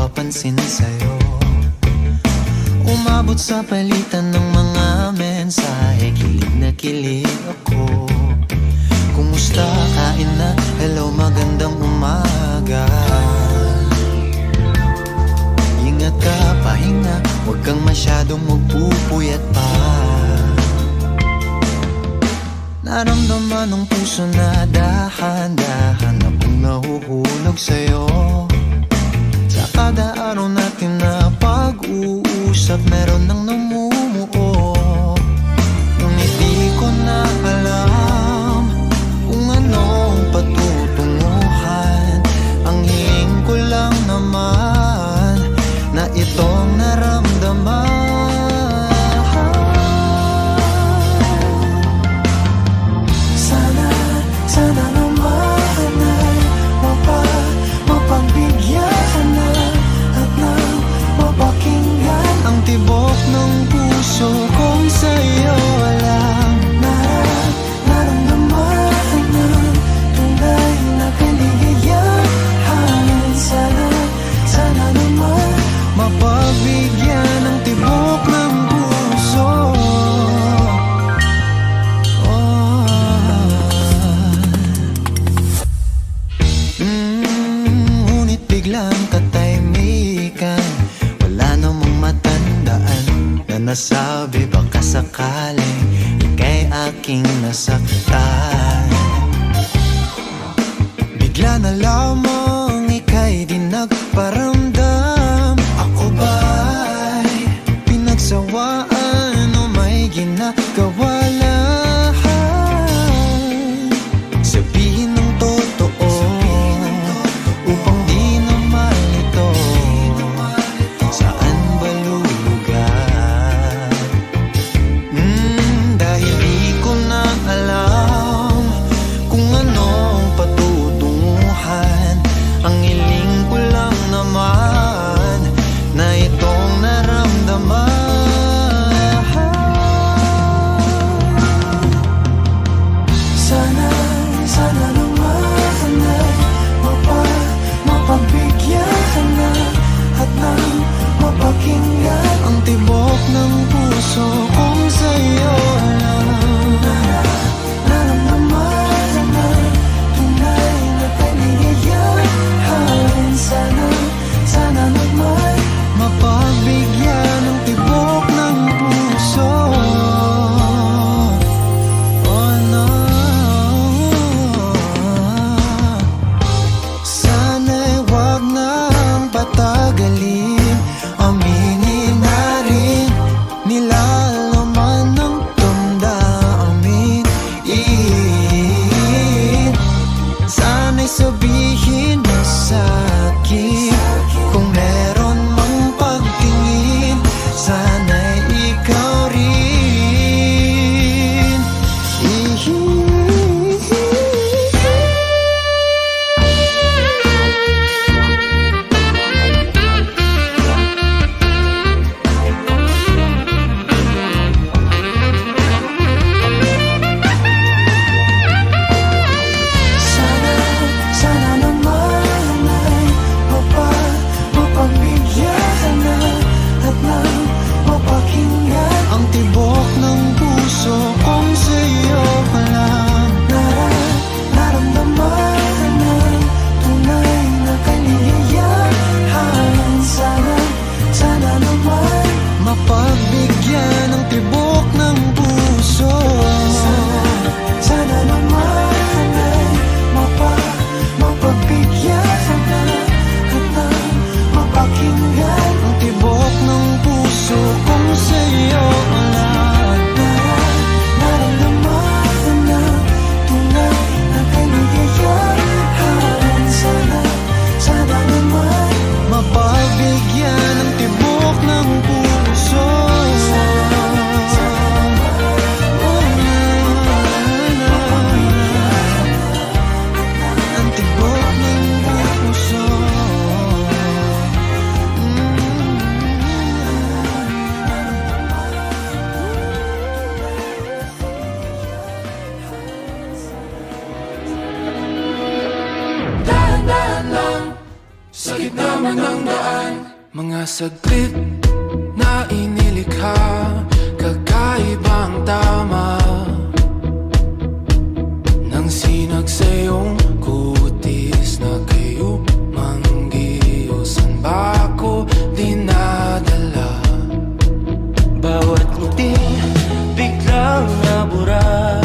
napapansin sa'yo. Umabot sa palitan ng mga mensahe, kilig na kilig ako. Kumusta, kain na, hello, magandang umaga. Ingat ka, pahinga, huwag kang masyadong magpupuyat pa. Naramdaman ng puso na dahan-dahan akong nahuhulog sa'yo. Sa kada araw natin na pag-uusap, meron nang namumuo. Ngunit di ko na alam kung anong patutunguhan. Ang hiling ko lang naman na itong naramdaman. Sana naman ay mapagbigyan na at nang mapakinggan ang tibok ng puso kong sa'yo lang. Naramdaman ng tunay na kaligayahan. Sana naman mapagbigyan ng tibok ng puso. Ngunit biglang katahimikan, wala namang matandaan na nasabi baka sakaling ika'y aking nasaktan. Bigla na lamang ika'y di nagparamdam. Ako ba'y pinagsawaan o may ginagawa lang? Sabihin ng totoo upang di na malito. Saan ba lulugar? Dahil di ko na alam kung anong patutunguhan. Ang hiling ko lang naman na itong naramdaman. Sana naman ay mapagbigyan na at nang mapakinggan ang tibok ng puso kong sa'yo lang. Naramdaman ng tunay na kaligayahan. Sana naman mapagbigyan ng tibok ng puso. Oh no. 'Di ko na alam kung anong patutunguhan. Ang hiling ko lang naman na itong naramdaman. Sana naman mapagbigyan ng tibok ng puso. Sana naman mapagbigyan ng tibok ng puso. Oh no. 'Di ko na alam kung anong patutunguhan. Ang hiling ko lang naman na itong naramdaman. Sana naman mapagbigyan ng tibok ng puso. sa gitna man ng daan. Mga saglit na inilikha, kakaibang tama nang sinag sa iyong kutis na kayo manggiyosan ba ako dinadala? Bawat ngiti biglang nabura,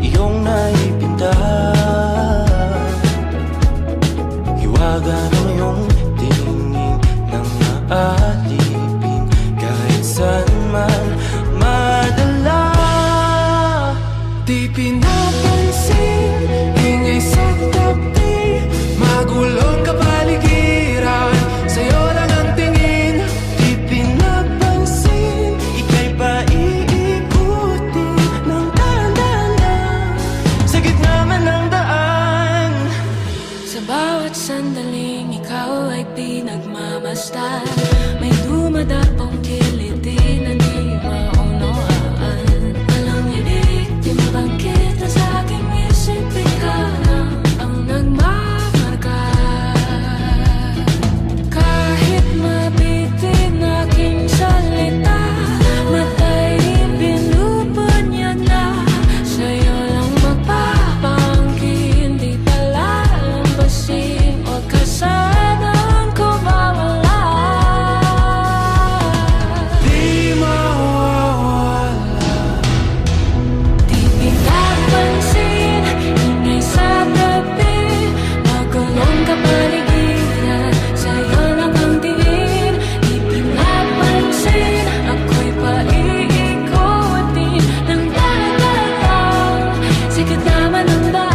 iyong naipinta. Hiwaga ng iyong tingin nang naalipin, kahit saan man madala. Di pinapansin, ingay sa tabi, magulong kapaligiran, sa'yo lang ang tingin. Di pinapansin, ika'y paiikutin ng dahan-dahan sa gitna man ng daan. Sa bawat sandaling ikaw ay pinagmamasdan, may dumadapong kiliti na di maunawaan. Alam niya di mabangkit na sa aking isip, ikaw lang ang nagmamarka. Kahit mabitin aking salita, matay pinupunyag na, sa'yo lang magpapangkin, di pala lambasin, huwag ka sanang kumawala. Di mawawala. Di pinapansin, ingay sa tabi, magulong kapaligiran, sa'yo lang ang tingin. Di pinapansin, ako'y paiikutin ng dahan-dahan sa gitna man ng daan.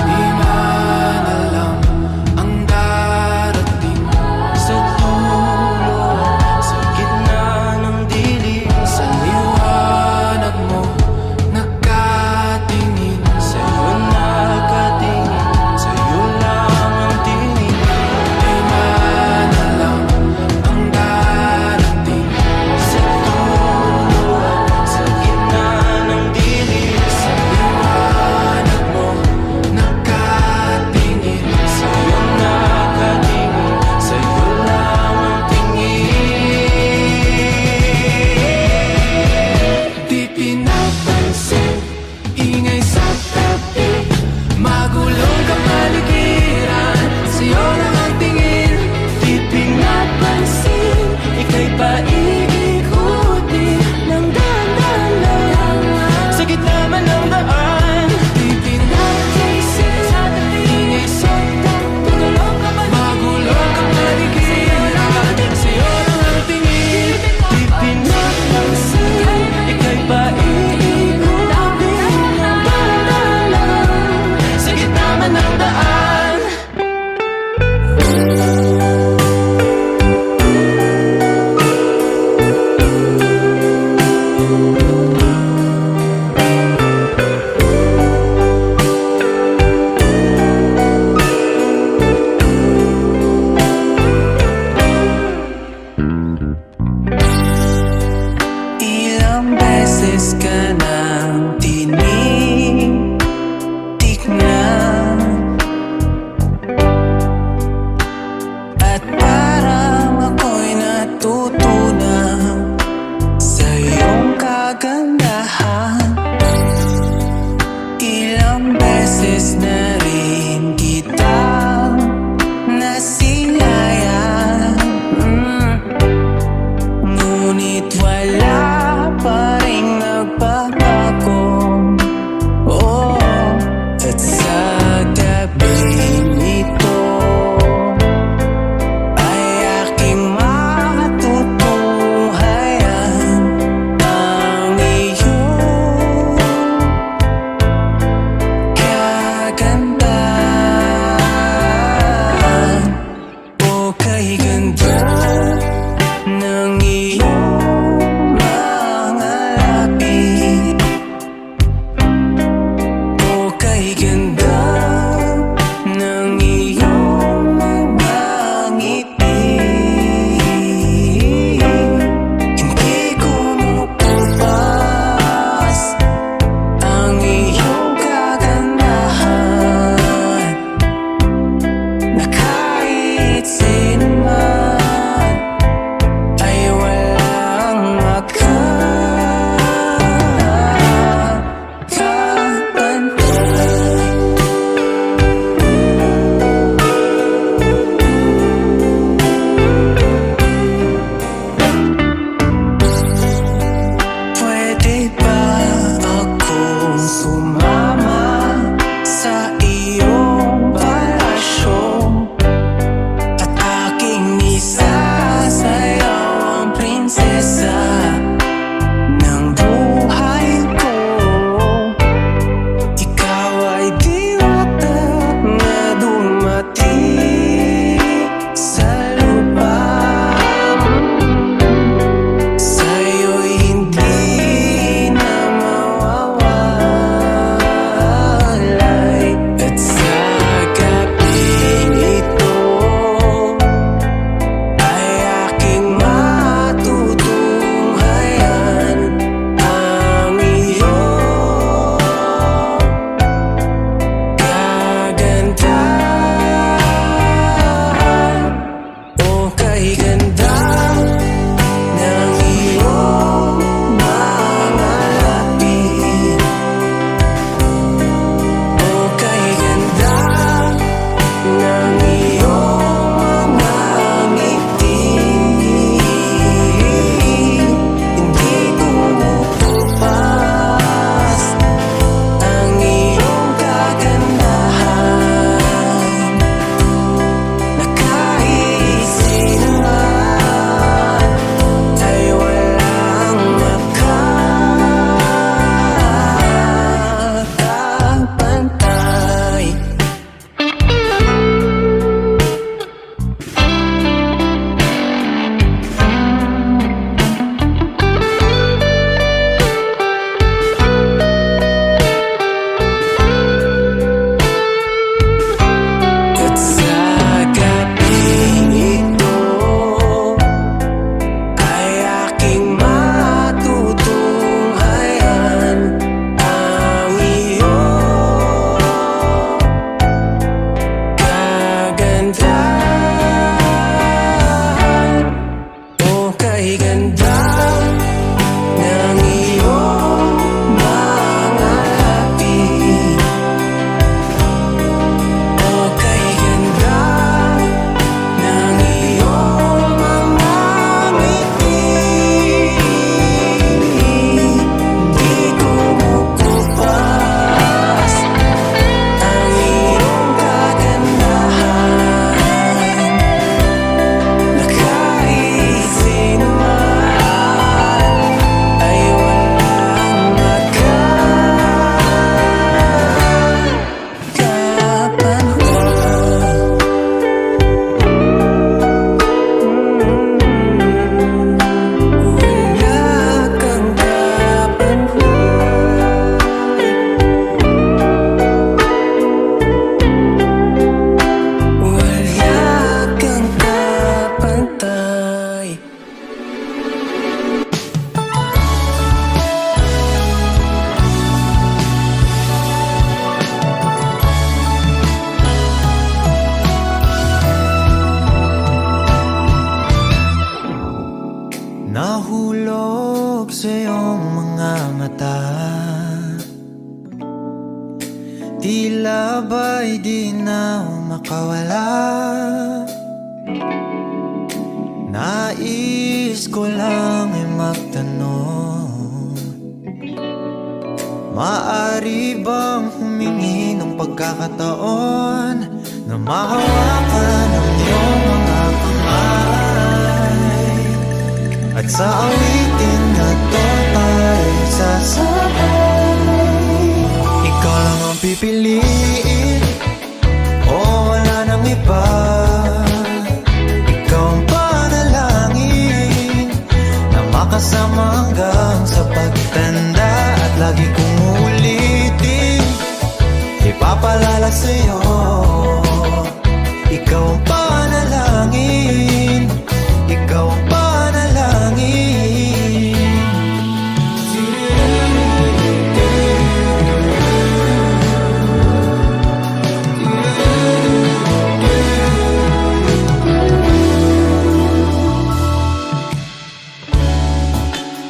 Di man alam ang darating Sa dulo, sa gitna ng dilim, sa liwanag mo, nakatingin. sa'yo nakatingin, sa'yo lang ang tingin. Di man alam ang darating Sa dulo, sa gitna ng dilim, sa liwanag mo, nakatingin. sa'yo nakatingin, sa'yo lang ang tingin. Di pinapansin, ingay sa tabi, magulong kapaligiran, sa'yo lang ang tingin. Di pinapansin, ika'y paiikutin ng dahan-dahan sa gitna man ng daan. Di pinapansin, ingay sa tabi, magulong kapaligiran, sa'yo lang ang tingin. Di pinapansin, ika'y paiikutin ng dahan-dahan sa gitna man ng daan. Ilang beses ka nang tinitignan, at parang ako'y natutunan sa iyong kagandahan. Ilang beses na rin kitang nasilayan, ngunit wala pa ring nagbabago. Oh, at sa gabing ito ay aking matutunghayan ang iyong iyong mga mata, tila ba'y di na makawala. Nais ko lang ay magtanong, maaari bang humingi ng pagkakataon na mahawakan ang iyong mga kamay, at sa awitin na to tayo sasabay. Ikaw lang ang pipiliin, o wala nang iba. Ikaw ang panalangin na makasama hanggang sa pagtanda, at lagi kong uulitin, ipapalala sa'yo. Ikaw ang panalangin, ikaw ang panalangin.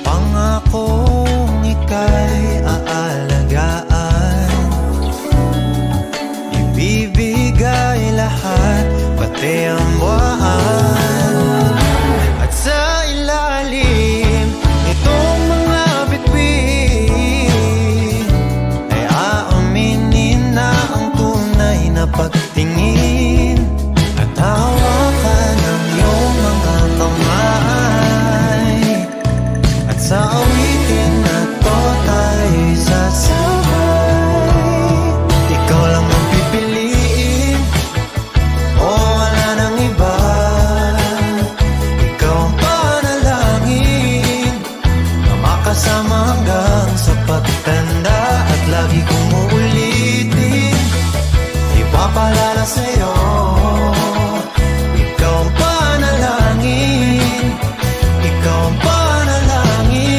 Pangakong ika'y aalagaan, ibibigay lahat, pati ang buwan. At sa ilalim itong mga bituin ay aaminin na ang tunay na pagtingin, at hawakan ang iyong mga kamay, at sa awitin na to tayo'y sasabay. Ikaw lang ang pipiliin, o wala nang iba. Ikaw ang panalangin na makasama hanggang sa pagtanda, at lagi kong uulitin, ipapalala sa'yo. Ikaw ang panalangin, ikaw ang panalangin.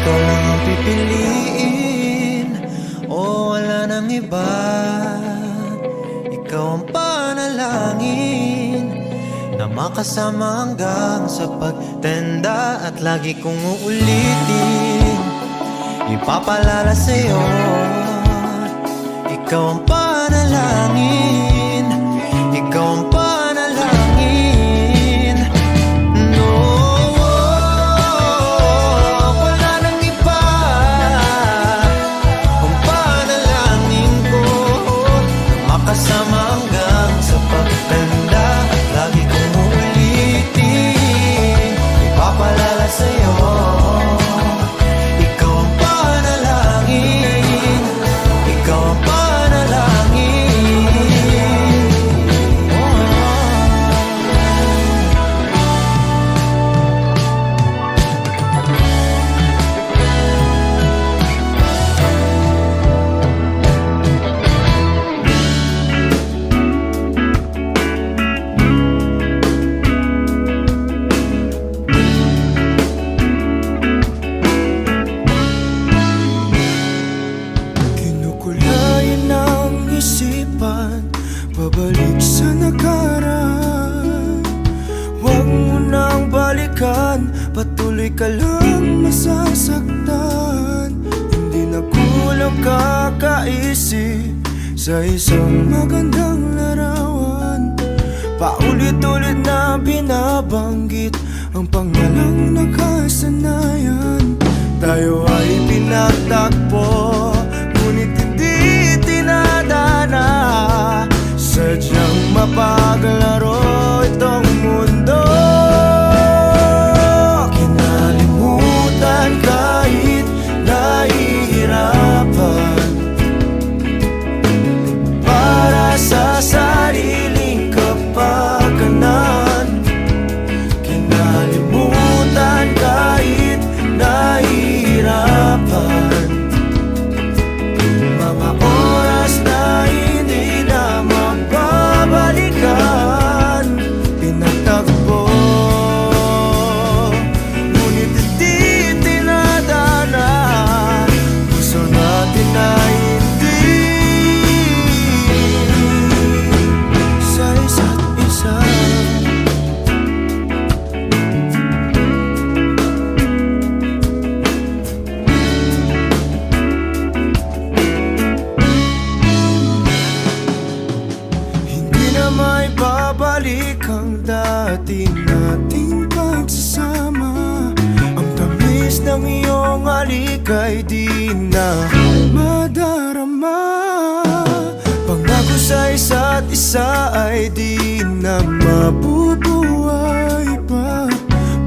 Ikaw lang ang pipiliin, o wala nang iba. Ikaw ang panalangin na makasama hanggang sa pagtanda, at lagi kong uulitin, ipapalala sa'yo. Ikaw ang panalangin, ikaw ang panalangin. No, wala nang iba. Ang panalangin ko na makasama hanggang sa pagtanda, at lagi kong uulitin, ipapalala sa'yo. Ikaw ang panalangin, ikaw ang panalangin. Kinukulayan ng isipan, babalik sa nakaraan. Huwag mo nang balikan, patuloy ka lang masasaktan. Hindi na kulang kakaisip sa isang magandang larawan. Paulit-ulit na binabanggit ang pangalang nakasanayan. Tayo ay pinagtagpo, ngunit hindi tinadana. Sadyang mapaglaro itong mundo. Kinalimutan kahit nahihirapan, para sa sariling kapakanan. Kinalimutan kahit nahihirapan, atin nating pagsasama. Ang tamis ng iyong halik ay di na madarama. Pangako sa isa't isa ay di na mabubuhay pa.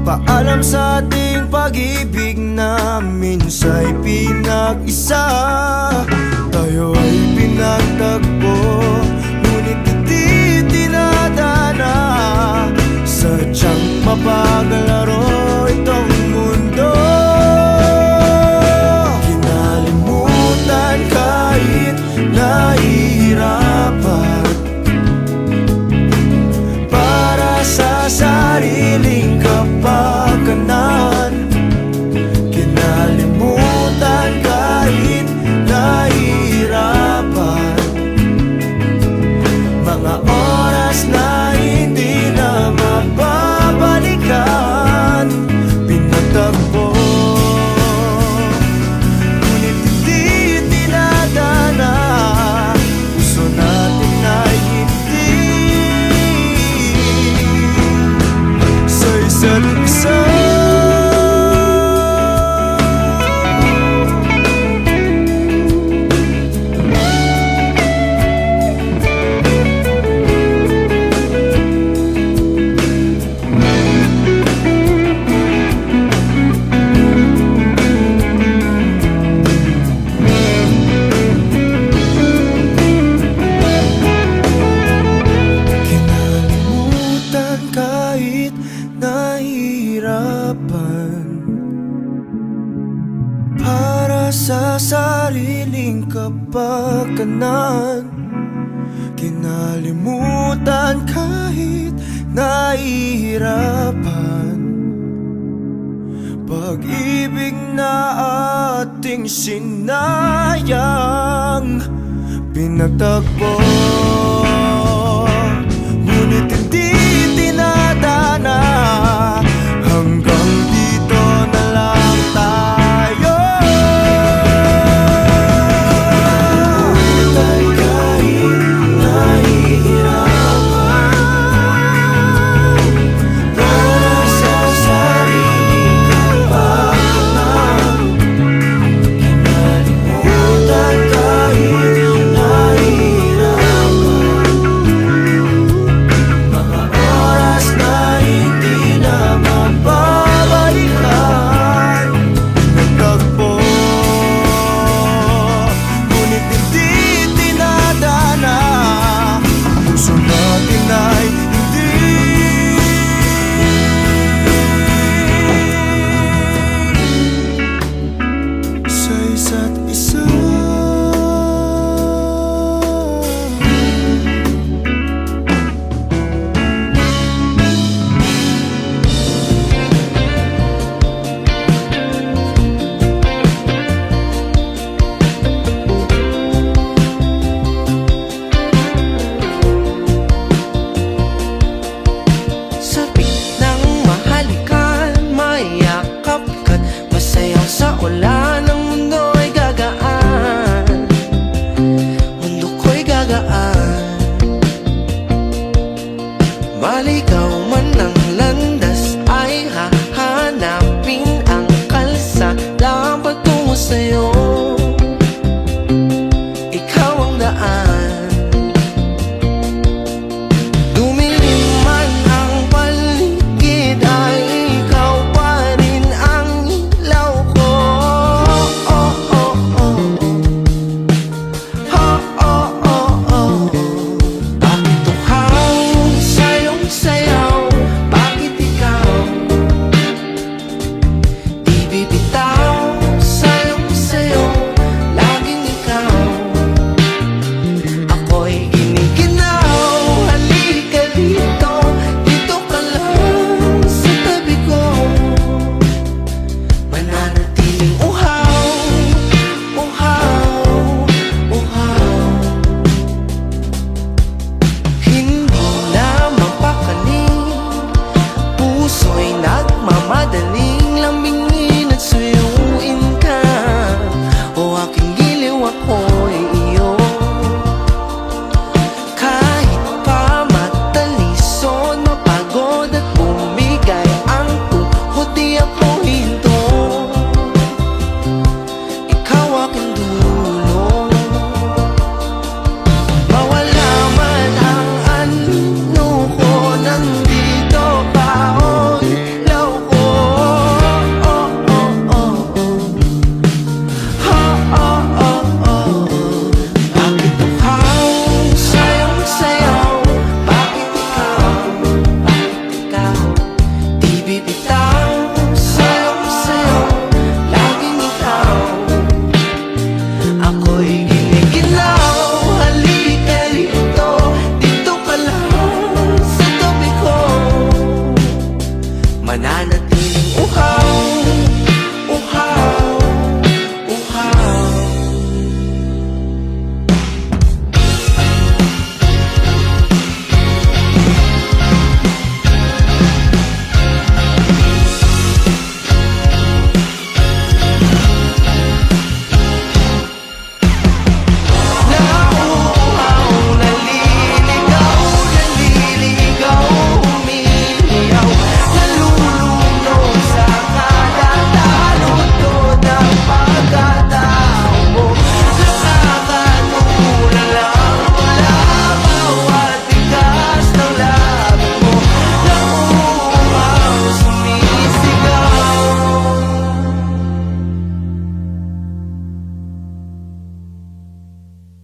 Paalam sa ating pag-ibig na minsa'y pinag-isa. Tayo ay pinagtagpo, ngunit hindi tinadana. Sadyang mapaglaro itong mundo. Kinalimutan kahit nahihirapan, para sa sariling kapakanan. Kinalimutan kahit nahihirapan, mga oras na hindi na mababalikan. Pinagtagpo, ngunit hindi tinadana. Puso natin ay hindi sa isa't isa. Kinalimutan kahit nahihirapan, para sa sariling kapakanan. Kinalimutan kahit nahihirapan, pag-ibig na ating sinayang. Pinagtagpo, ngunit hindi tinadana. Hanggang dito na lang tayo. Kahit nahihirapan, para sa sariling kapakanan. Kinalimutan kahit nahihirapan,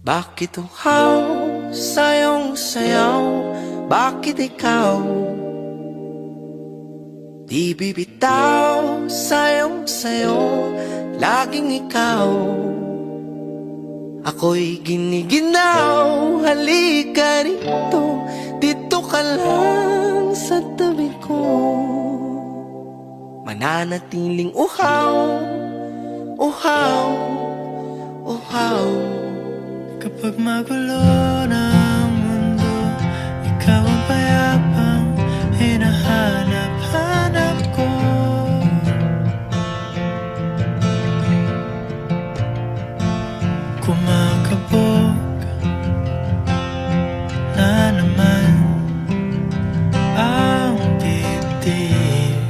Bakit uhaw sa iyong sayaw? Bakit ikaw di bibitaw sa iyong sayo? Laging ikaw ako'y giniginaw. Halika rito, dito ka lang sa tabi ko. Mananatiling uhaw, uhaw, uhaw. Kapag magulo ng mundo, ikaw ang payapang hinahanap-hanap ko. Kumakabog na naman ang dibdib.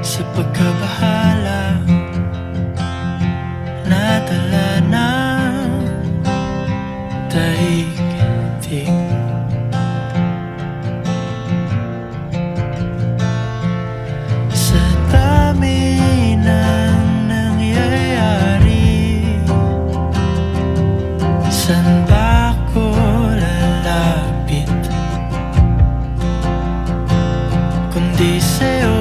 Sa pagkabahala nadala ng daigdig. Sa dami ng nangyayari, saan ba ako lalapit kundi sa'yo?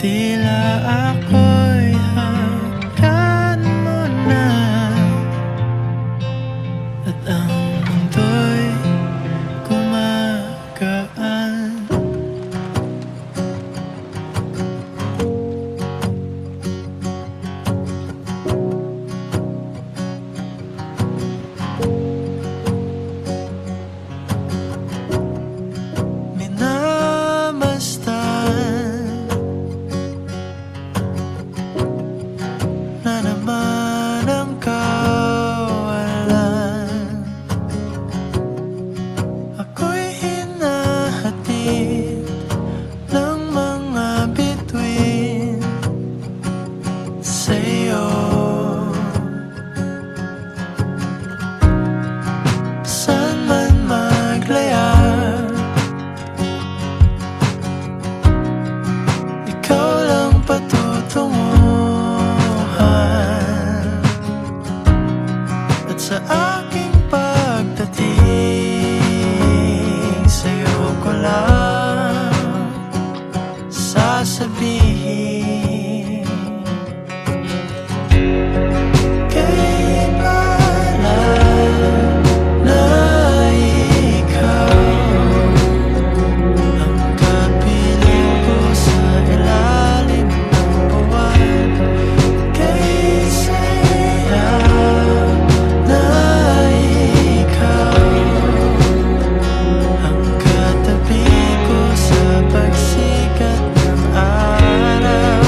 Tila ako'y hanggan mo na, at ang mundo'y gumagaan. Minamastan na naman ang kawalan. Ako'y hinahatid ng mga bituin sa'yo. Saan man maglayag, ikaw lang patutunguhan. At sa aking pagdating, sa'yo ko lang sasabihin. Kailangan na ikaw ang kapiling ko sa ilalim ng buwan. Kay saya na ikaw ang katabi ko sa pagsikat ng araw.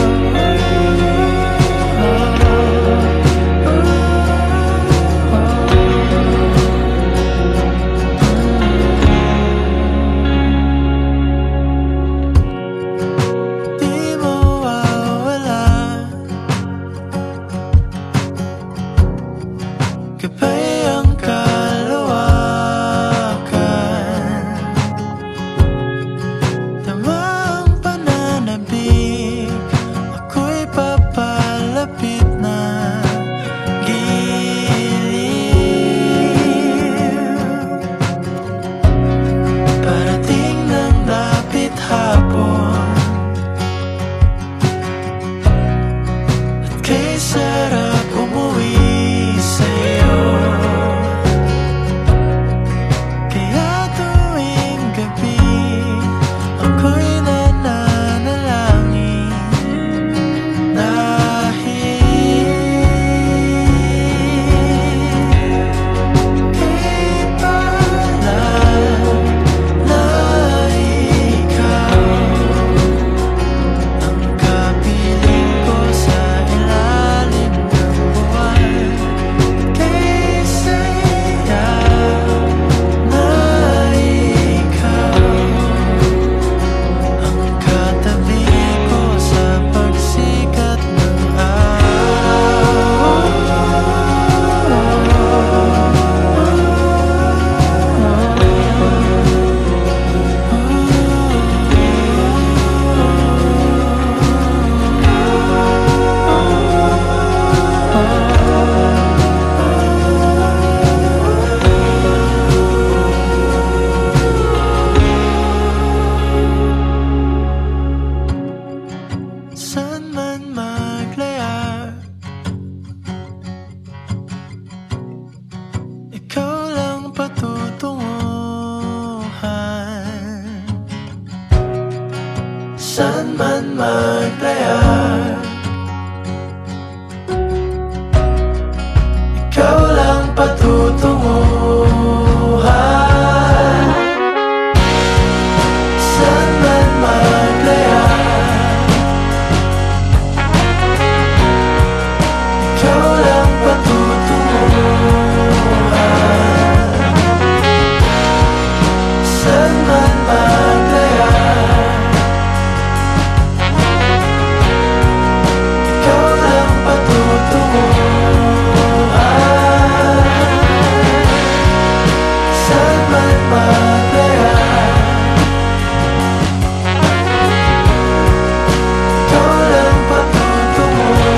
Di mawawala gabay ang kalawakan, tama ang pananabik, ako'y papalapit na giliw. Parating ng dapit hapon, at kay sarap umuwi sa'yo. Kaya tuwing gabi, ako'y nananalangin dahil kay paalala na ikaw ang kapiling ko sa ilalim ng buwan. Kay saya na ikaw ang katabi ko sa pagsikat ng araw. Saan man maglayag, ikaw lang patutunguhan. Saan man maglayag, ikaw lang patutunguhan. Saan man maglayag, ikaw lang patutunguhan. Saan man maglayag, ikaw lang patutunguhan. Saan man maglayag, ikaw lang patutunguhan.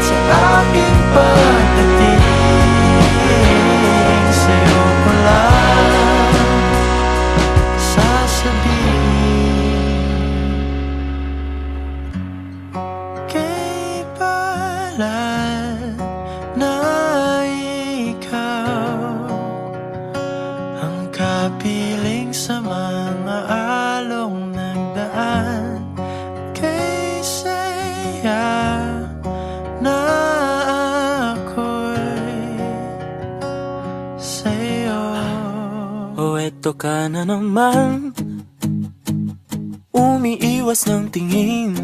Sa aking pagdating, sa'yo ko lang sasabihin. sa mga along nagdaan, kay saya na ako'y sa'yo. O eto ka na naman, umiiwas ng tingin,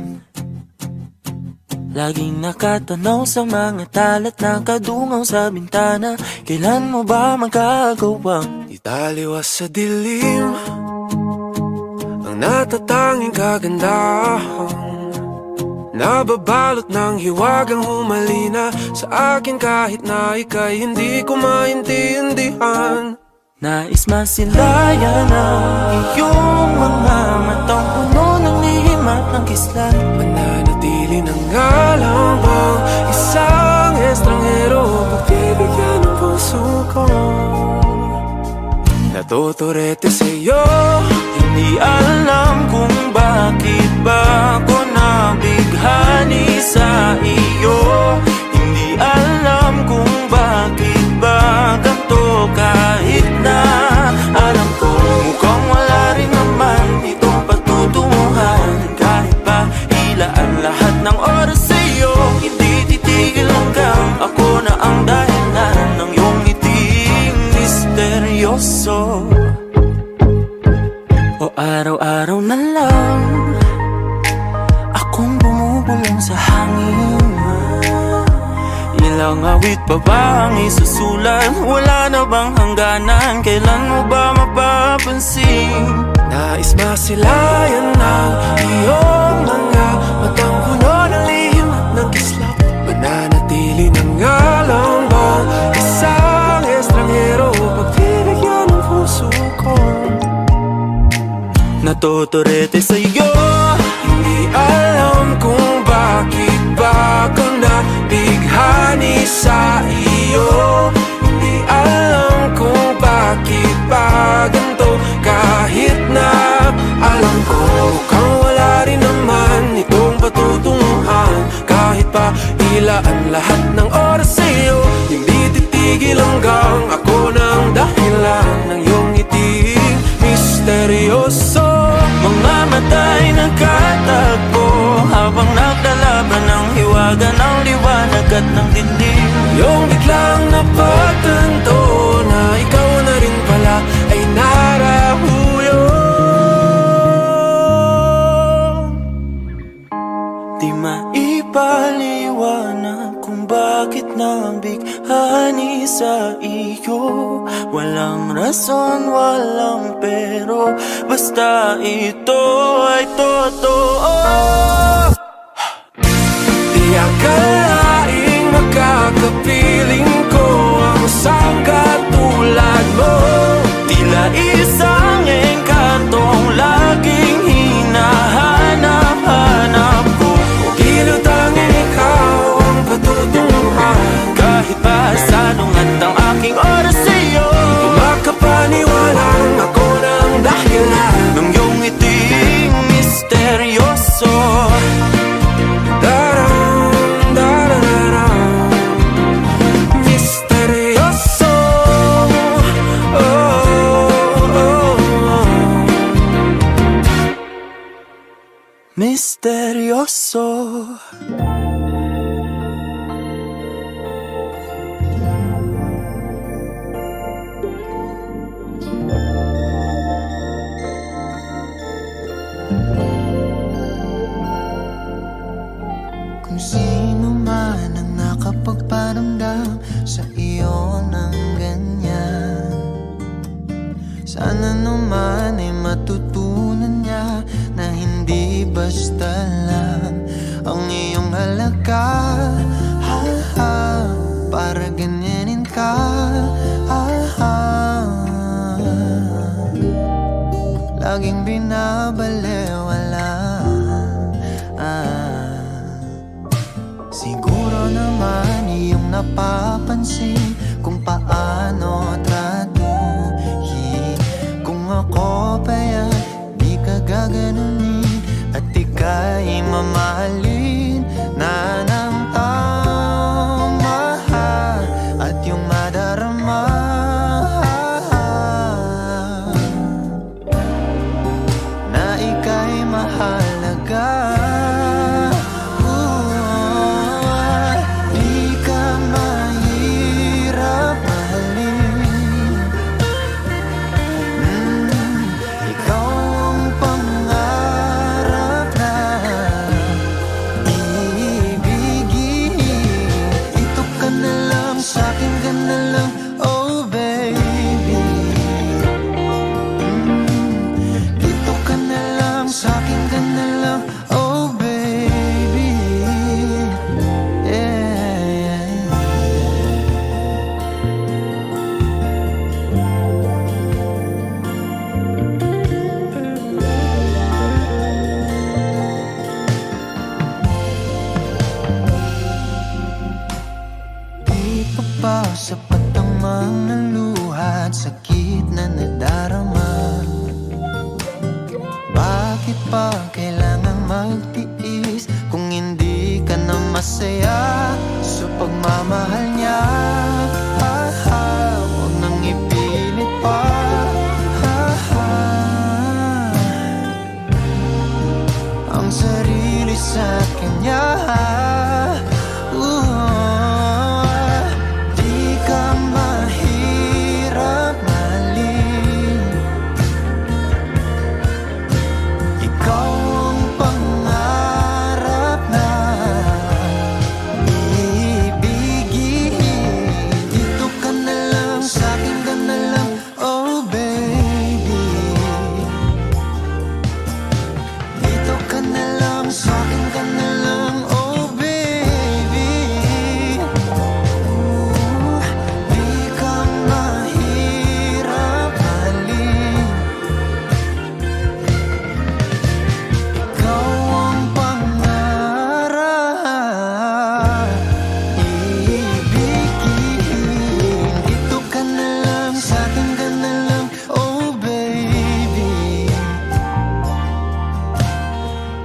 laging nakatanaw sa mga talat na kadungaw sa bintana. Kailan mo ba magagawang Italiwas sa dilim ang natatanging kagandahan, nababalot ng hiwagang humalina sa akin kahit na ika'y hindi ko maintindihan. nais masilayan ang iyong mga matang puno ng lihim at ng kislan? Mananatili ng ngalang bang isang estranghero, pagbibigyan ng puso ko. Natuturete sa'yo, Hindi alam kung bakit ba ako nabighani sa iyo. Hindi alam kung bakit ba ganito, kahit na alam ko mukhang wala rin naman itong patutunguhan. Kahit pa ilaan lahat ng oras sa iyo, hindi titigil hanggang ako na ang dahilan ng iyong ngiting misteryoso. O araw-araw na lang akong bumubulong sa hangin. Ilang awit pa ba ang isusulat? Wala na bang hangganan? Kailan mo ba mapapansin? nais masilayan ng iyong mga matang puno ng lihim at ng kislap. Mananatili ng ngalang bang isang estranghero, pagbibigyan ng puso ko. Natuturete sa'yo, Hindi alam kung bakit ba ako nabighani sa iyo. Hindi alam kung bakit ba ganito, kahit na alam ko mukhang wala rin naman itong patutunguhan. Kahit pa ilaan lahat ng oras sa iyo, hindi titigil hanggang ako ng dahilan ng iyong ngiting misteryoso. mga mata'y nagkatagpo habang naglalaban ng hiwaga ng liwanag at ng dilim. Yung biglang napagtanto na ikaw na rin pala ay narahuyo. Di maipaliwanag kung bakit nabighani sa iyo. Walang rason, walang pero, basta ito ay totoo. Di akalaing makakapiling ko ang isang katulad mo. Tila isang engkantong laging hinahanap-hanap ko. Tila tanging ikaw ang patutunguhan. Kahit pa salungat ang aking oras sa iyo, Makapaniwalang ako ng dahilan ng iyong ngiting misteryoso. Daram, darararam, misteryoso. Oh, oh, oh. Misteryoso. Kung sino man ang nakapagparamdam sa iyo ng ganyan, sana naman ay matutunan niya na hindi basta lang ang iyong halaga. Ha, ha, para ganyanin ka. Ha, ha. Laging binabaliwala. Siguro naman iyong napapansin kung paano tratuhin. Kung ako pa't di ka gaganunin at ika'y mamahalin na ng tama at yung madarama. sapat ang mga luha at sakit na nadarama. Bakit pa kailangan magtiis kung hindi ka na masaya sa pagmamahal niya? Huwag nang ipilit pa. Ang sarili sa kanya. Di ka mahirap mahalin. Ikaw ang pangarap na ibigin. Dito ka na lang, sa'kin ka na lang, oh baby. Dito ka na lang, sa'kin ka na lang, oh baby. Di ka mahirap mahalin. Ikaw ang pangarap ibigin. Dito ka na lang, sa'kin ka na lang, oh baby.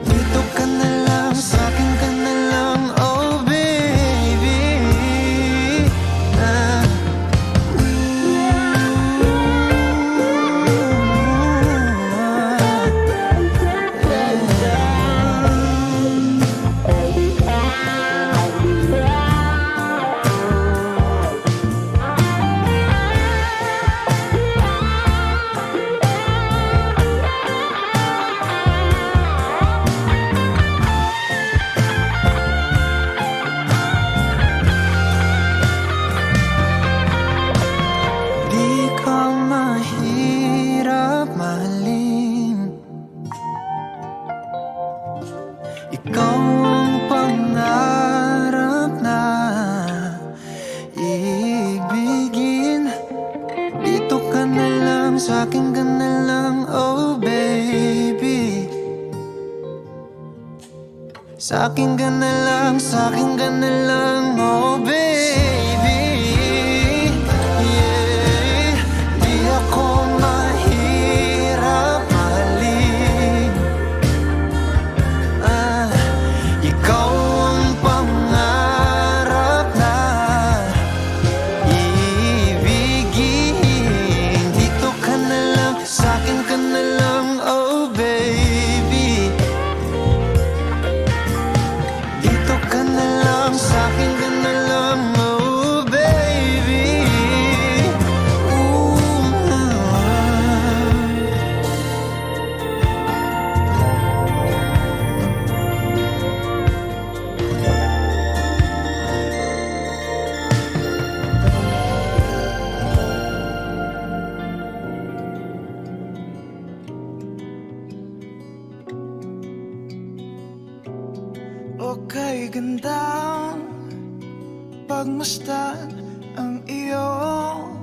Dito ka na lang, sa'kin ka na lang, oh baby. Di ka mahirap mahalin. Ikaw ang pangarap na ibigin. Dito ka na lang, sa'kin ka na lang, oh baby. Sa'kin ka na lang, sa'kin ka na lang, oh baby. Yeah. Di ako mahirap mahalin. Ikaw ang pangarap na ibigin. Dito ka na lang, sa'kin ka na lang, oh baby. Dito ka na lang, sa'kin ka na lang, oh baby. Okay, gandang pagmasdan ang iyong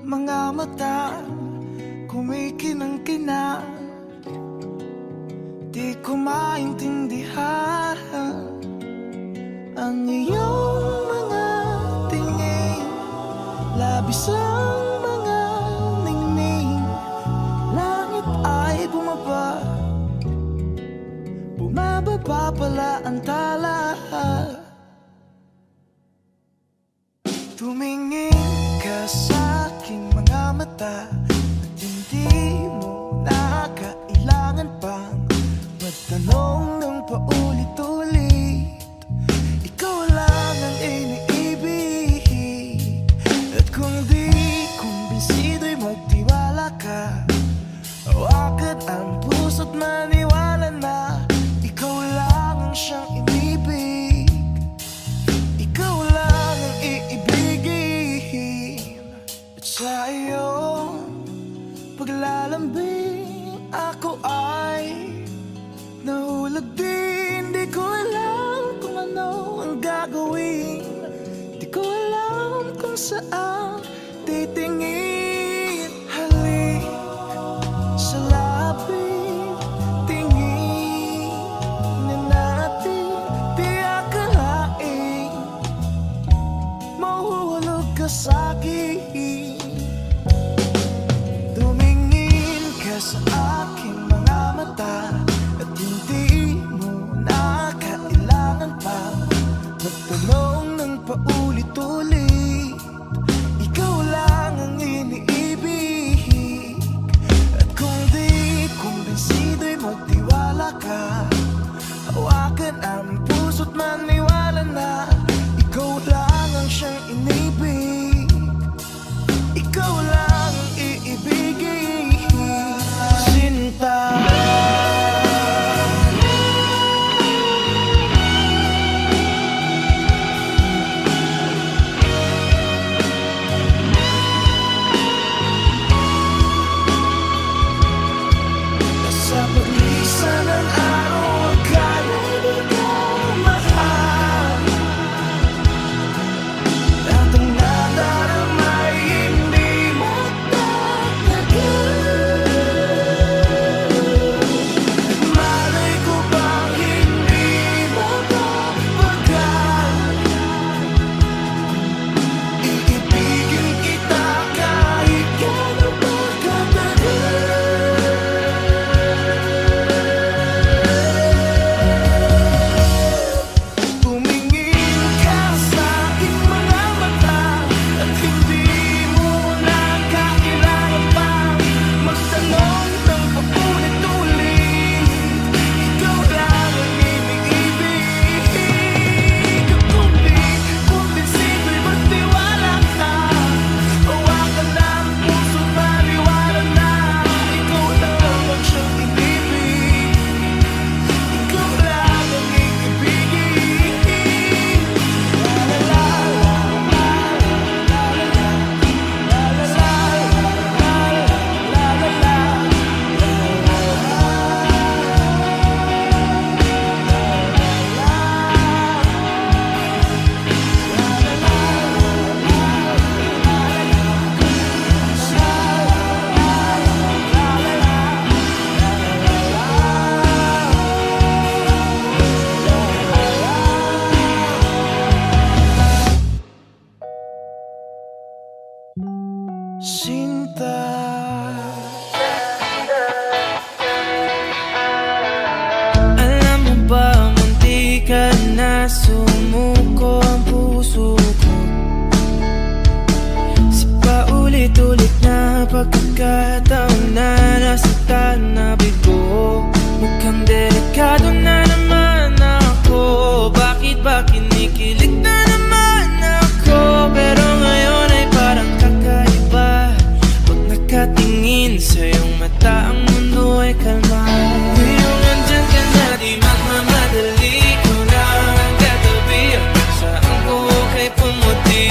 mga mata, kumikinang-kinang. Di ko maintindihan ang iyong mga tingin, labis ang mga ningning. Langit ay bumaba, bumababa pala ang tala. Tumingin ka sa aking mga mata at hindi mo na kailangan pang magtanong ng paulit-ulit. Ikaw lang ang iniibig, at kung di kumbinsido'y magtiwala ka. Hawakan ang puso't maniwala na ikaw lang ang siyang inibig. Ikaw lang ang iibigin. At sa iyong paglalambing ako ay nahulog din. Di ko alam kung ano ang gagawin. Di ko alam kung saan titingin. Halik sa lapit, tingin na natin. Di akalain mahuhulog ka sa sa aking mga mata at hindi mo na kailangan pa magtanong ng paulit-ulit. Ikaw lang ang iniibig. At kung di kumbinsido'y magtiwala ka, hawakan ang puso't maniwala na ikaw lang ang siyang inibig. Ikaw lang ang iibigin, Sinta. Sa paglisan ng araw, akala mo ko mahal. At ang nadaramay hindi mo tatagal. Malay ko bang hindi mo mapagal. Iibigin kita kahit gano'n pa katagal. Tumingin ka sa aking mga mata at hindi mo na kailangan pa magtanong ng paulit-ulit. Ikaw lang ang iniibig. Kung di kumbinsido'y magtiwala ka, hawakan na ang puso't maniwala na ikaw lang ang siyang inibig. Ikaw lang ang iibigin. Sinta. Alam mo ba, munti ka na sumuko ang puso ko. Sa paulit-ulit na pagkakataon na nasaktan na bigo. Mukhang delikado na naman ako. Bakit ba kinikilig na naman ako? Pero ngayon ay parang kakaiba. Pag nakatingin sa iyong mata, ang mundo ay kalma. Ngayong andyan ka na, di magmamadali ko na ang katabi. Ang saan ko kay pumuti.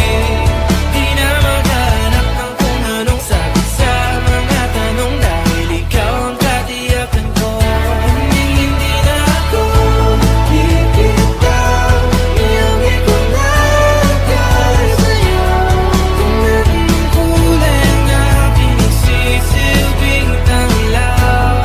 Di na maghanap ng kung anong sagot sa mga tanong, dahil ikaw ang katiyakan ko. Hindi na ako bibitaw. Iyong ikaw na nagkari sa'yo. Kung anong kulay ang aking nagsisilbing tanglaw.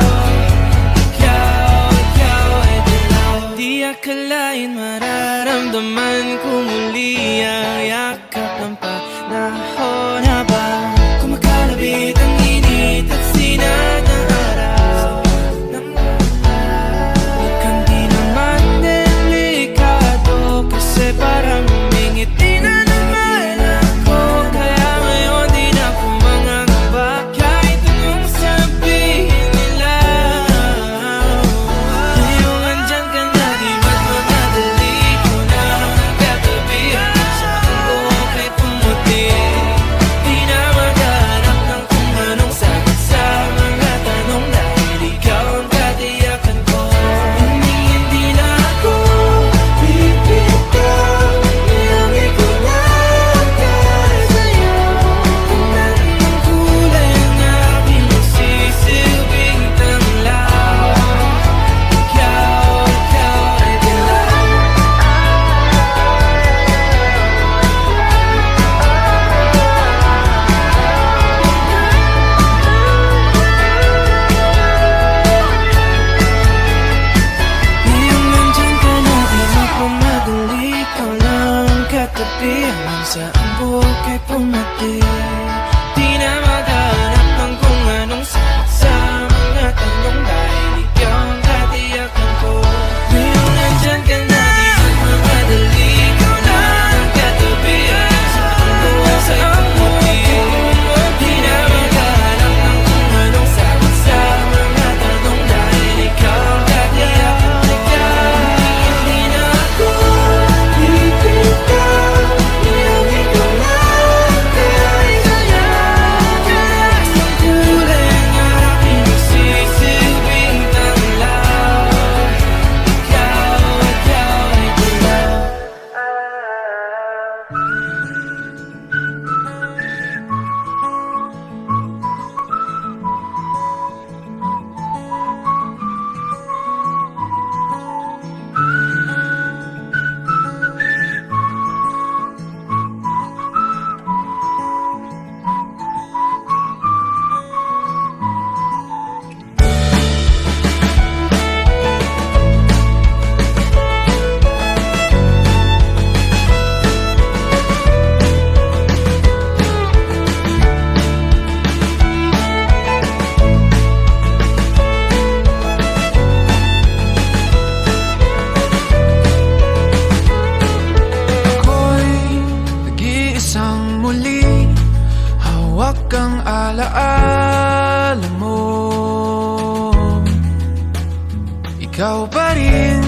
ikaw pa rin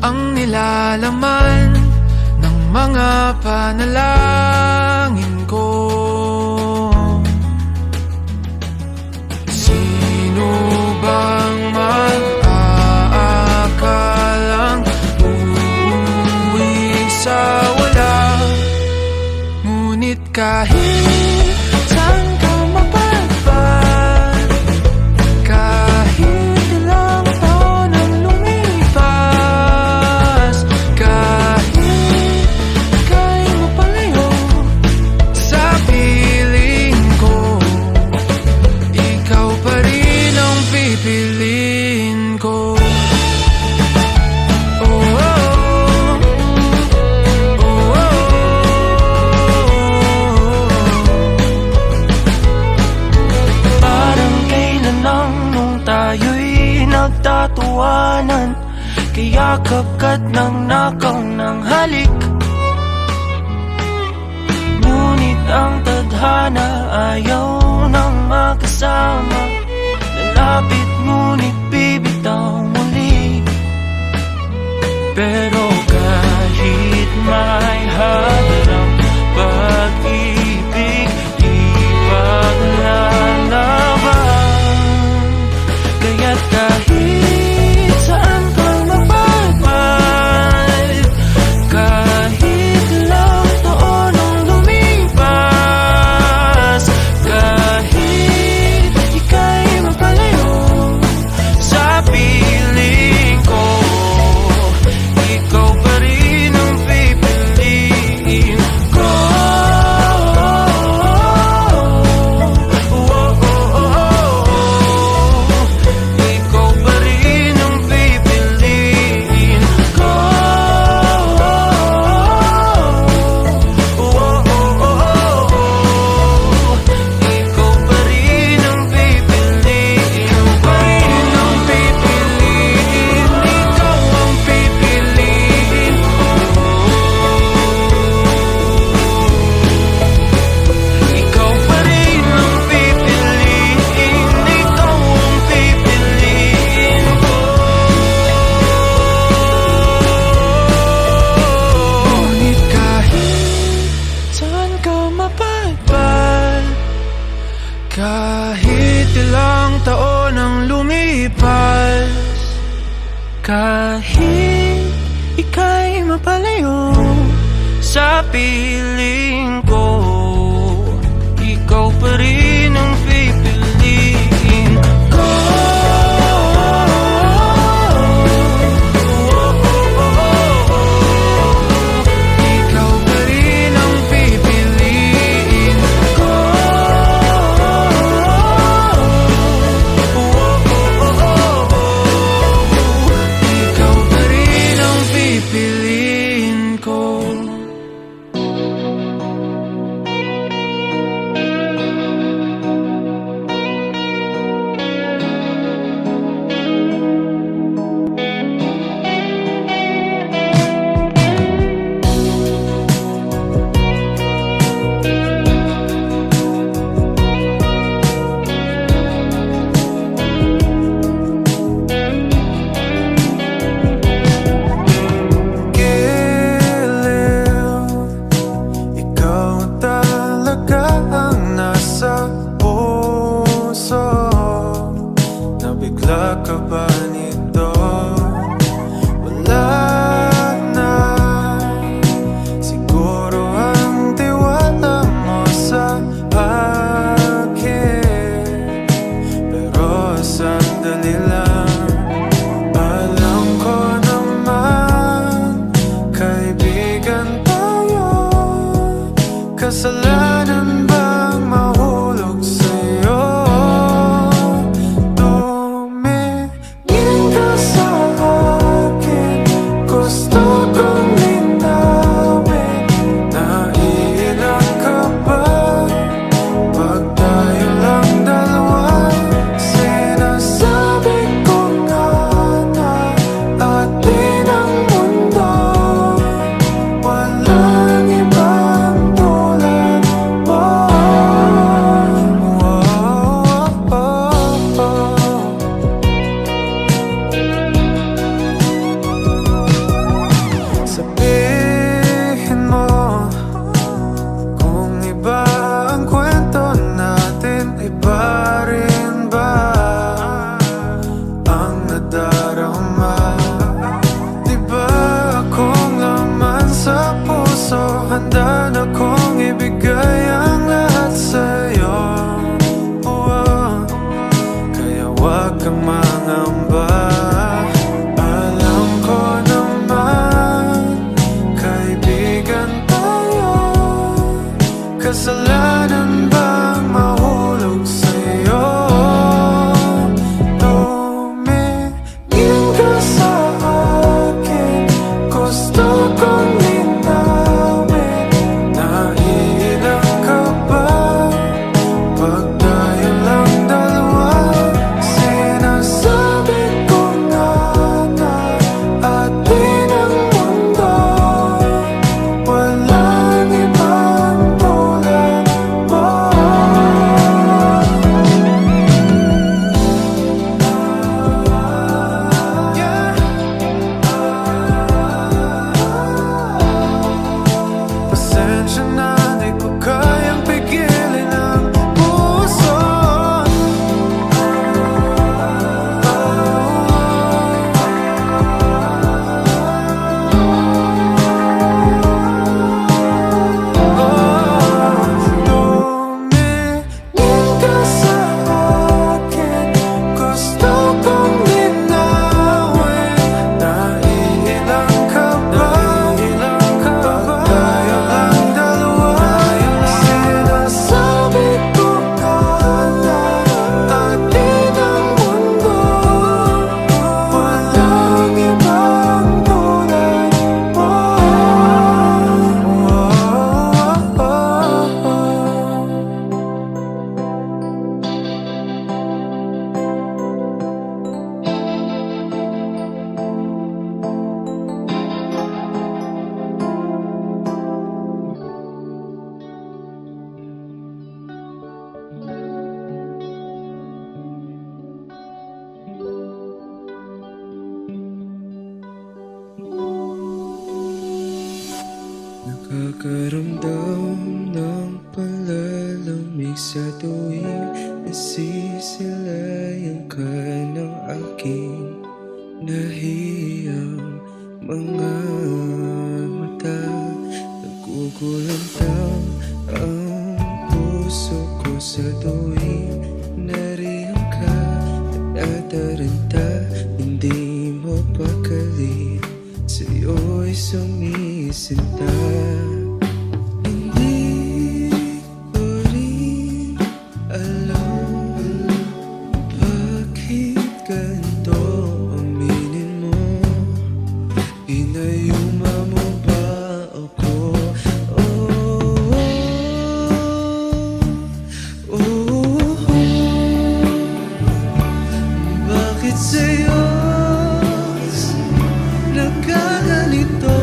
ang nilalaman ng mga panalangin ko. Sino bang mag-aakalang uuwi sa wala? Ngunit kahit saan ka mapadpad, kahit ilang taon ang lumipas, kahit ika'y mapalayo sa piling ko, ikaw pa rin ang pipiliin ko. Oh, oh, oh, oh, oh. Parang kailan lang nung tayo'y nagtatuwanan, kaya kagat ng nakaw ng halik. Ngunit ang tadhana ayaw nang makasama, lalapit ngunit bibitaw muli. Pero kahit may halang pag-ibig, ipaglalaban. Kaya't kahit saan kang mapadpad, kahit ilang taon ang lumipas, kahit ika'y mapalayo sa piling ko, ikaw pa rin ang pipiliin ko. Ikaw pa rin ang pipiliin ko. Ikaw pa rin ang pipiliin ko. Ikaw ang pipiliin ko. Ikaw pa rin ang pipiliin. Ikaw ang pipiliin ko. Ngunit kahit saan ka mapadpad, kahit ilang taon ang lumipas, kahit ika'y mapalayo sa piling ko, ikaw pa rin ang pipiliin ko. Ikaw pa rin ang pipiliin ko. Ikaw pa rin ang pipiliin ko. Ikaw talaga ang nasa puso. Nabigla ka ba nito? Wala na siguro ang tiwala mo sa akin, pero sandali lang. Alam ko naman, kaibigan tayo. Kasalanan bang mahulog sa'yo? Tumingin ka Huwag kang mangamba. Alam ko naman, kaibigan tayo. Kasalanan bang mahulog sa'yo? Tumingin ka sa akin, gusto kong linawin. Naiilang ka ba pag tayo lang dalawa? Sinasabi ko na atin ang mundo, walang ibang tulad mo. Pasensya na, di ko kayang pigilin ang puso. Tumingin ka sa akin, gusto kong linawin. Naiilang ka ba pag tayo lang dalawa? Sinasabi ko na atin ang mundo, walang ibang tulad mo. Nakakaramdam ng palalamig sa tuwing nasisilayan ka ng aking nahiyang mga mata. Nagugulantang ang puso ko sa tuwing nariyan ka. Nataranta, hindi mapakali, sa'yo'y sumisinta. Hindi ko rin alam bakit ganito aminin mo. Inayuma mo ba ako? Bakit sa'yo nagkaganito?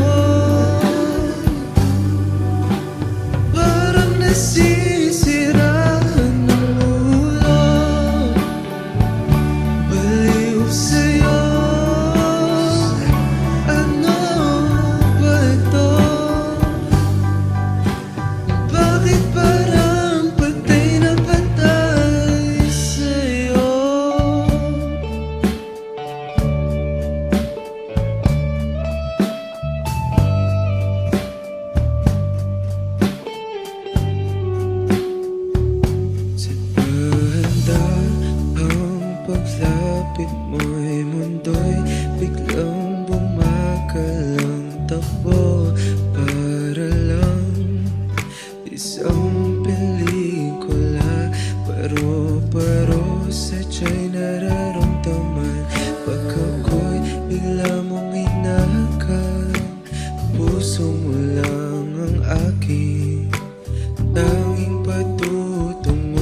Parang nasisiraan ng ulo. Baliw sa'yo, ano ba ito? Bakit parang patay na patay sa'yo? Sa pahanda ang paglapit mo'y mundo'y biglang bumakal ang takbo. Para lang isang pelikula, paro-paro sadya'y nararamdaman. Pag ako'y bigla mong hinahakal, puso mo lang ang aking tanging patutunguhan.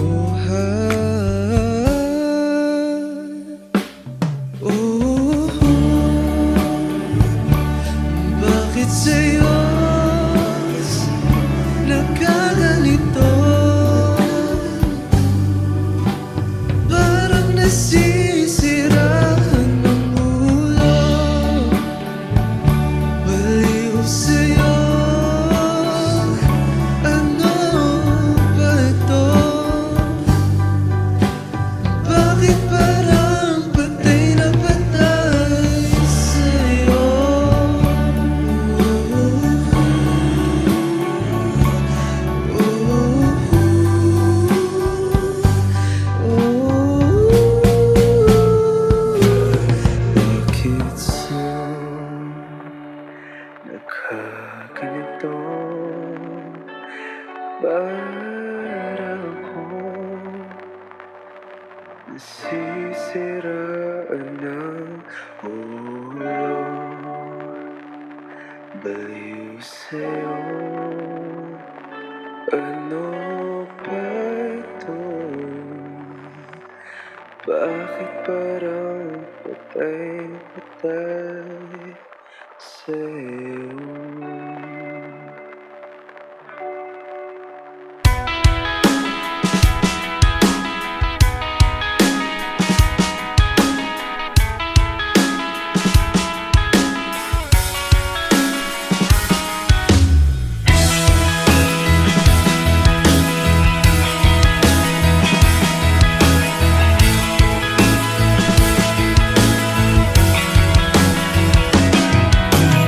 ng ulo, baliw sa'yo. Ano ba ito? Bakit parang patay-patay sa'yo?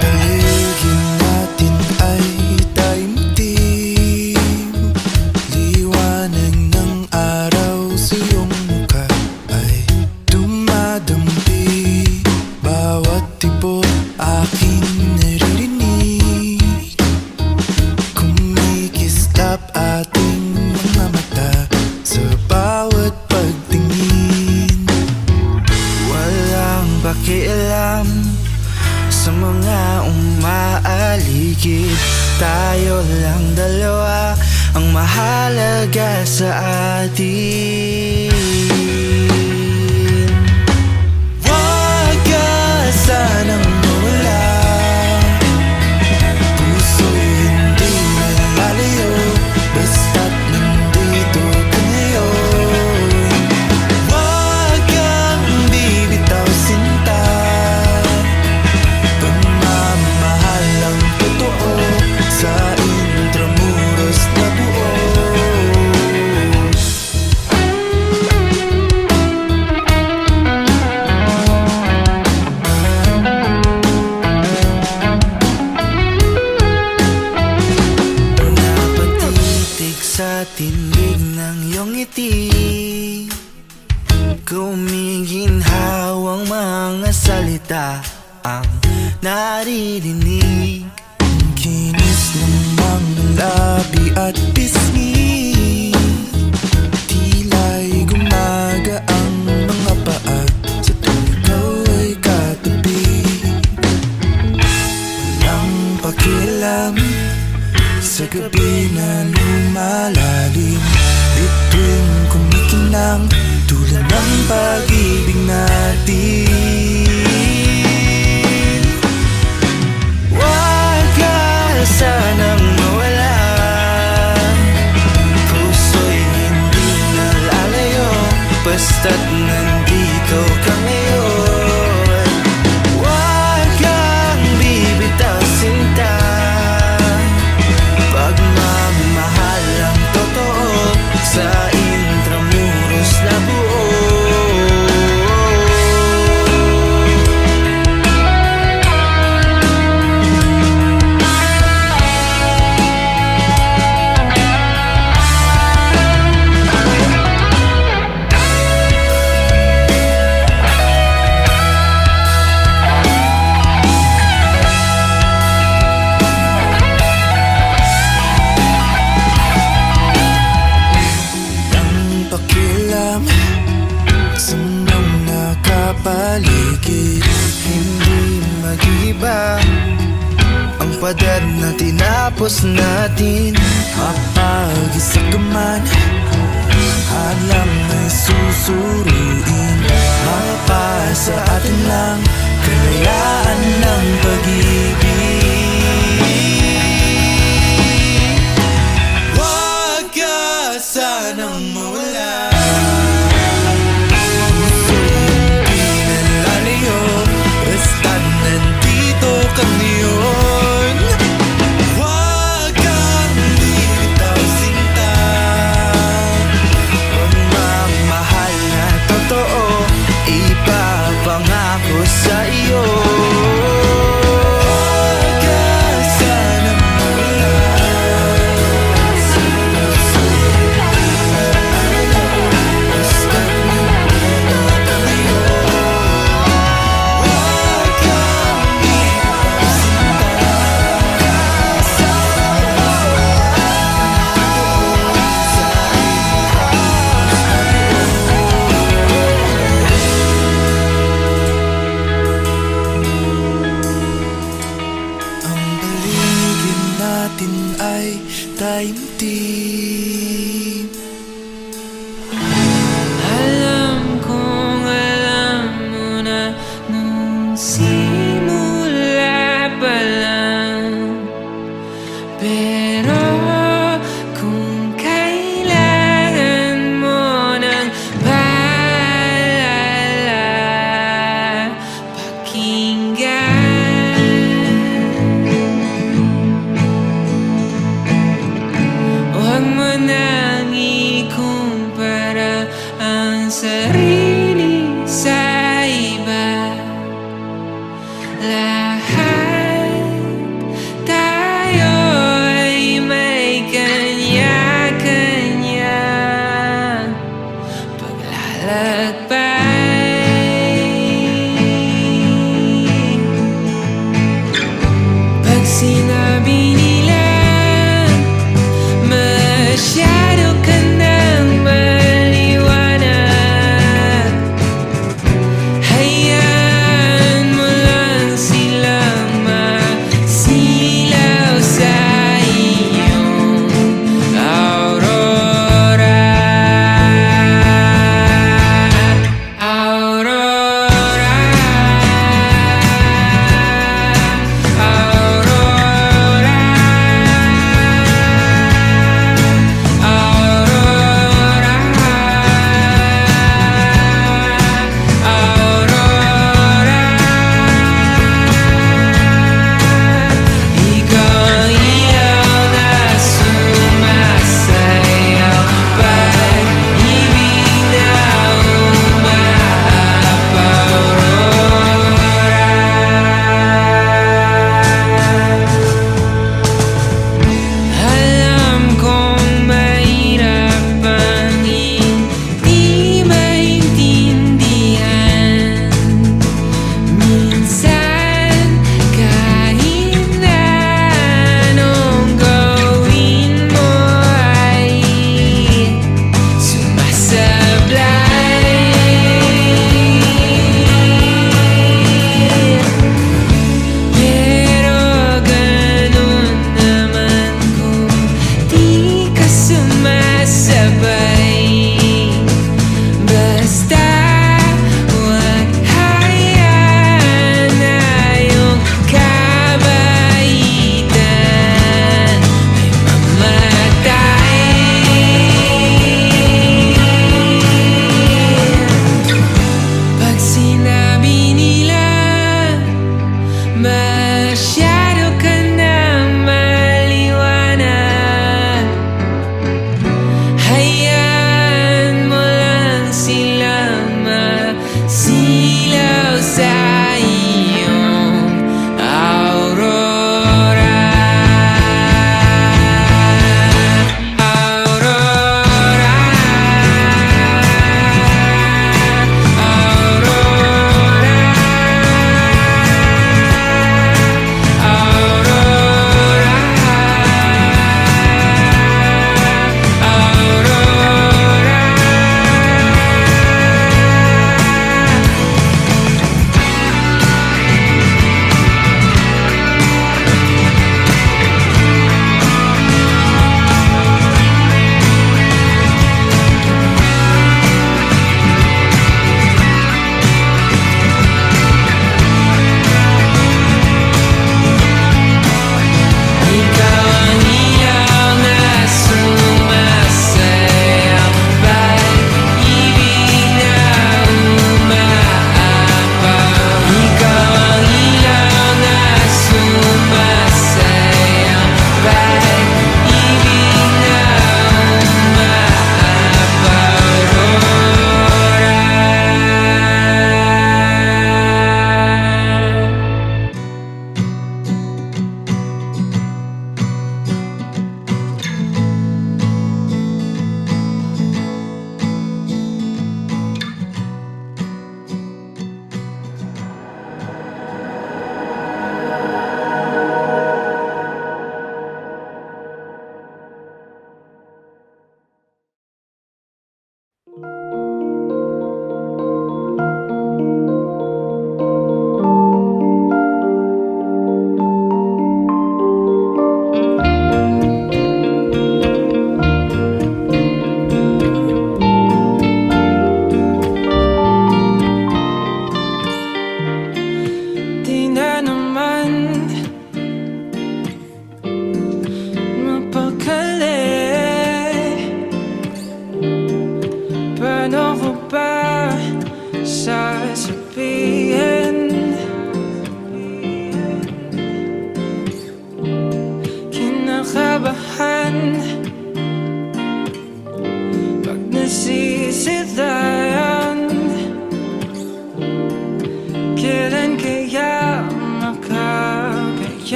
Paligid natin ay taimtim, liwanag ng araw sa iyong mukha ay dumadampi. Bawat tibok aking naririnig, kumikislap ating mga mata sa bawat pagtingin. Walang pakialam sa mga umaaligid, tayo lang dalawa ang mahalaga sa atin. Huwag ka sanang mawala, puso'y hindi nalalayo, basta't nandito ka ngayon. Huwag kang bibitaw sinta, pagmamahal ang totoo sa intramuros na buo. Napatitig sa tindig ng iyong ngiti, kumiginhawang mga salita ang naririnig. Ang kinis lamang ng labi at pisngi, tila'y gumaga ang mga paa sa tuwing ikaw ay katabi. Walang pakialam sa gabi na lumalalim, bituin kumikinang tulad ng pag-ibig natin. Huwag ka sanang mawala, puso'y hindi nalalayo, basta't nandito ka ngayon. Huwag kang bibitaw sinta, pagmamahal ang totoo sa intramuros na buo. Ang pakialam sa mundong nakapaligid, hindi mag-iiba ang pader na tinapos natin. Mapag-isa ka man, halang ay susuruin, mapasa sa atin lang kalayaan ng pag-ibig. Huwag ka sanang mawala, puso'y hindi nalalayo, basta't nandito ka ngayon. Huwag kang bibitaw sinta, pagmamahal na totoo ipapangako sa iyo. Huwag ka sanang mawala, basta't nandito ka ngayon. Huwag kang bibitaw sinta, sa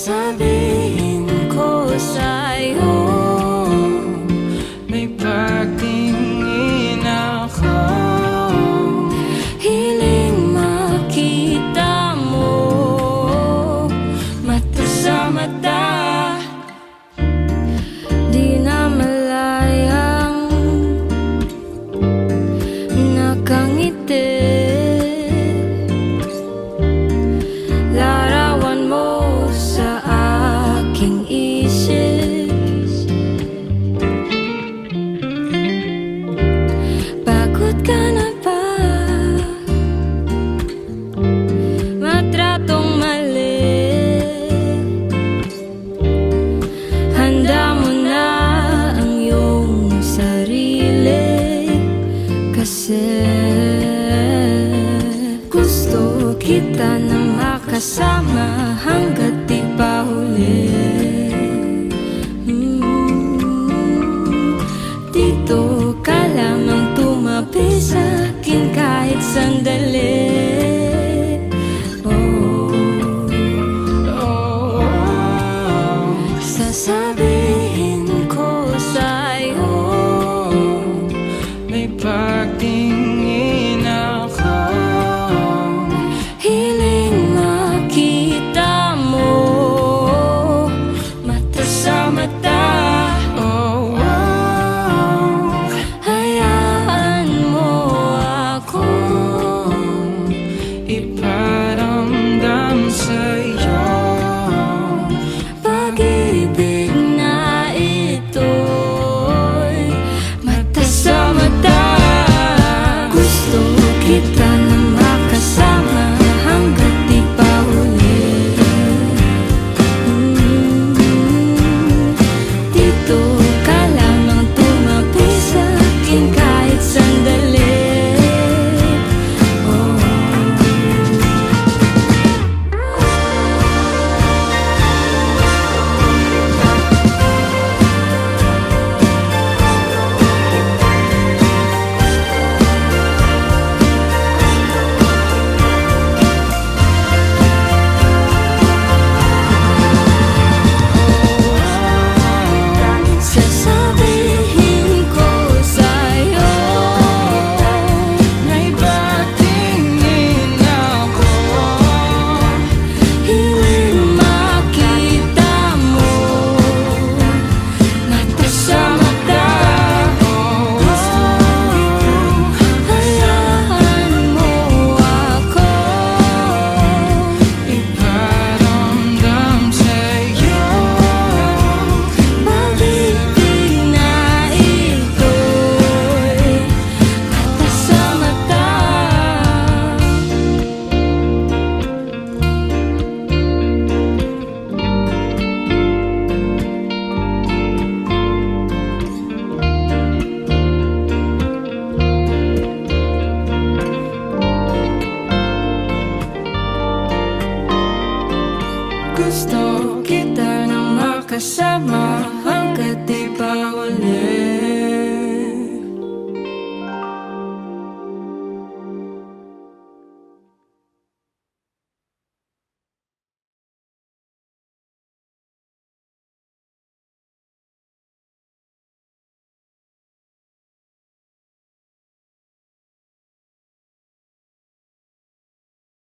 Sasabihin ko sa'yo, May pagtingin ako. hiling makita mo, mata sa mata. Di na malayang nakangiti, larawan mo sa aking isip. Pagod ka na ba? Matratong mali, handa mo na ang iyong sarili. Kasi gusto kita na makasama hanggat di pa huli. Dito ka lamang tumabi sa'kin kahit sandali. Sasabihin ko sa'yo, May pagtingin ako. hiling makita mo, mata sa mata. Oh, Hayaan mo ako iparamdam sa'yo. pag-ibig na ito'y mata sa mata. Gusto kita na makasama hanggat di pa huli. Dito ka lamang tumabi sa'kin kahit sandali. Sasabihin ko sa'yo, May pagtingin ako. hiling makita mo, mata sa mata. Hayaan mo ako Iparamdam sa'yo. pag-ibig na ito'y mata sa mata. Gusto kita na makasama